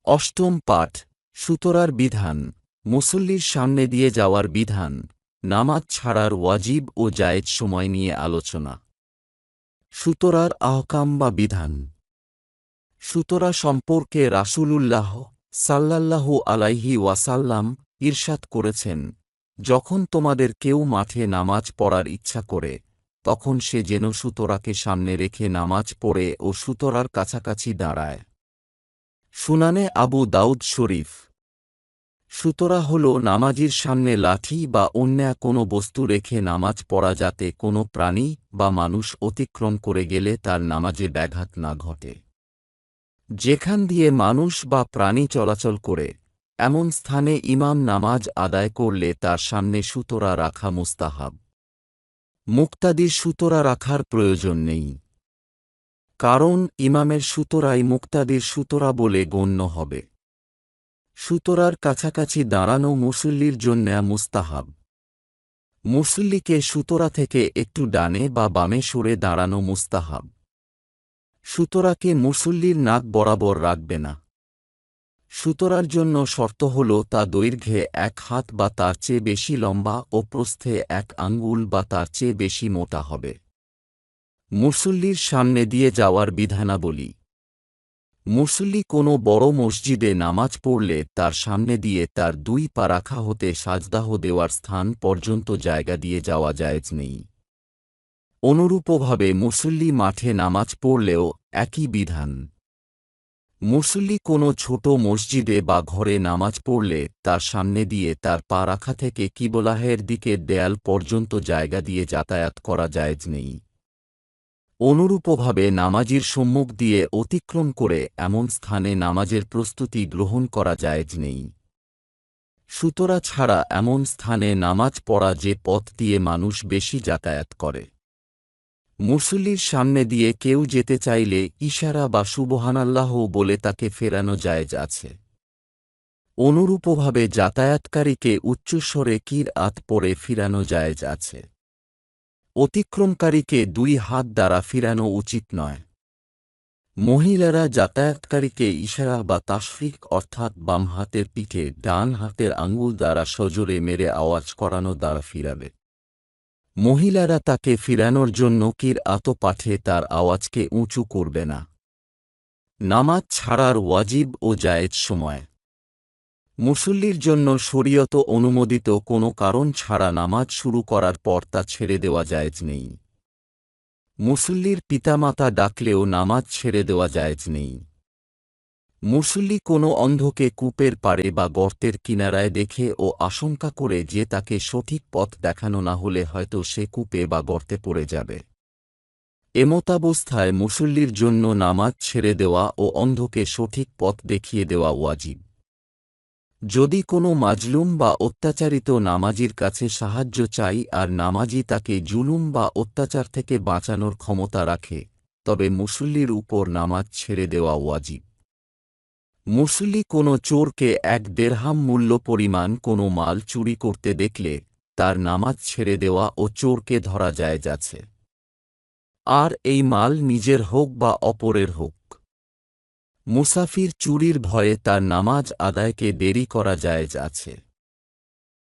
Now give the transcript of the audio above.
অষ্টম পাঠ সুতরার বিধান, মুসল্লির সামনে দিয়ে যাওয়ার বিধান, নামাজ ছাড়ার ওয়াজিব ও জায়েজ সময় নিয়ে আলোচনা। সুতরার আহকাম বা বিধান। সুতরা সম্পর্কে রাসূলুল্লাহ সাল্লাল্লাহু আলাইহি ওয়াসাল্লাম ইরশাদ করেছেন, যখন তোমাদের কেউ মাঠে নামাজ পড়ার ইচ্ছা করে, তখন সে যেন সুতরাকে সামনে রেখে নামাজ পড়ে ও সুতরার কাছাকাছি দাঁড়ায়। সুনানে আবু দাউদ শরীফ। সুতরা হল নামাজীর সামনে লাঠি বা অন্য কোনো বস্তু রেখে নামাজ পড়া, যাতে কোনো প্রাণী বা মানুষ অতিক্রম করে গেলে তার নামাজে ব্যাঘাত না ঘটে। যেখান দিয়ে মানুষ বা প্রাণী চলাচল করে, এমন স্থানে ইমাম নামাজ আদায় করলে তার সামনে সুতরা রাখা মুস্তাহাব। মুক্তাদির সুতরা রাখার প্রয়োজন নেই, কারণ ইমামের সুতরাই মুক্তাদির সুতরা বলে গণ্য হবে। সুতরার কাছাকাছি দাঁড়ানো মুসল্লির জন্য মুস্তাহাব। মুসল্লিকে সুতরা থেকে একটু ডানে বা বামে সরে দাঁড়ানো মুস্তাহাব। সুতরাকে মুসল্লির নাক বরাবর রাখবে না। সুতরার জন্য শর্ত হল তা দৈর্ঘ্যে 1 হাত বা তার চেয়ে বেশি লম্বা ও প্রস্থে 1 আঙ্গুল বা তার চেয়ে বেশি মোটা হবে। মুসল্লির সামনে দিয়ে যাওয়ার বিধানাবলী। মুসল্লি কোনো বড় মসজিদে নামাজ পড়লে তার সামনে দিয়ে তার 2 পা রাখা হতে সাজদাহ দেওয়ার স্থান পর্যন্ত জায়গা দিয়ে যাওয়া জায়েজ নেই। অনুরূপভাবে মুসল্লি মাঠে নামাজ পড়লেও একই বিধান। মুসল্লি কোনো ছোট মসজিদে বা ঘরে নামাজ পড়লে তার সামনে দিয়ে তার পা রাখা থেকে কিবলাহের দিকের দেয়াল পর্যন্ত জায়গা দিয়ে যাতায়াত করা জায়েজ নেই। অনুরূপভাবে নামাজীর সম্মুখ দিয়ে অতিক্রম করে এমন স্থানে নামাজের প্রস্তুতি গ্রহণ করা জায়েজ নেই। সুতরা ছাড়া এমন স্থানে নামাজ পড়া যে পথ দিয়ে মানুষ বেশি যাতায়াত করে। মুসল্লির সামনে দিয়ে কেউ যেতে চাইলে ইশারা বা সুবহানাল্লাহ বলে তাকে ফেরানো জায়েজ আছে। অনুরূপভাবে যাতায়াতকারীকে উচ্চস্বরে কিরআত পড়ে ফিরানো জায়েজ আছে। অতিক্রমকারীকে 2 হাত দ্বারা ফিরানো উচিত নয়। মহিলারা যাতায়াতকারীকে ইশারা বা তাশফিক অর্থাৎ বাম হাতের পিঠে ডান হাতের আঙ্গুল দ্বারা সজোরে মেরে আওয়াজ করানো দ্বারা ফিরাবে। মহিলারা তাকে ফিরানোর জন্য কিরআত পাঠে তার আওয়াজকে উঁচু করবে না। নামাজ ছাড়ার ওয়াজিব ও জায়েজ সময়। মুসল্লির জন্য শরীয়ত অনুমোদিত কোনো কারণ ছাড়া নামাজ শুরু করার পর তা ছেড়ে দেওয়া জায়েজ নেই। মুসল্লির পিতামাতা ডাকলেও নামাজ ছেড়ে দেওয়া জায়েজ নেই। মুসল্লি কোনো অন্ধকে কূপের পাড়ে বা গর্তের কিনারায় দেখে ও আশঙ্কা করে যে তাকে সঠিক পথ দেখানো না হলে হয়তো সে কূপে বা গর্তে পড়ে যাবে, এমতাবস্থায় মুসল্লির জন্য নামাজ ছেড়ে দেওয়া ও অন্ধকে সঠিক পথ দেখিয়ে দেওয়া ওয়াজিব। যদি কোনো মাজলুম বা অত্যাচারিত নামাজীর কাছে সাহায্য চাই আর নামাজী তাকে জুলুম বা অত্যাচার থেকে বাঁচানোর ক্ষমতা রাখে, তবে মুসল্লির উপর নামাজ ছেড়ে দেওয়া ওয়াজিব। মুসল্লি কোনো চোরকে 1 দেরহাম মূল্য পরিমাণ কোনো মাল চুরি করতে দেখলে তার নামাজ ছেড়ে দেওয়া ও চোরকে ধরা জায়েজ আছে, আর এই মাল নিজের হোক বা অপরের হোক। মুসাফির চুরির ভয়ে তার নামাজ আদায়কে দেরি করা জায়েজ আছে।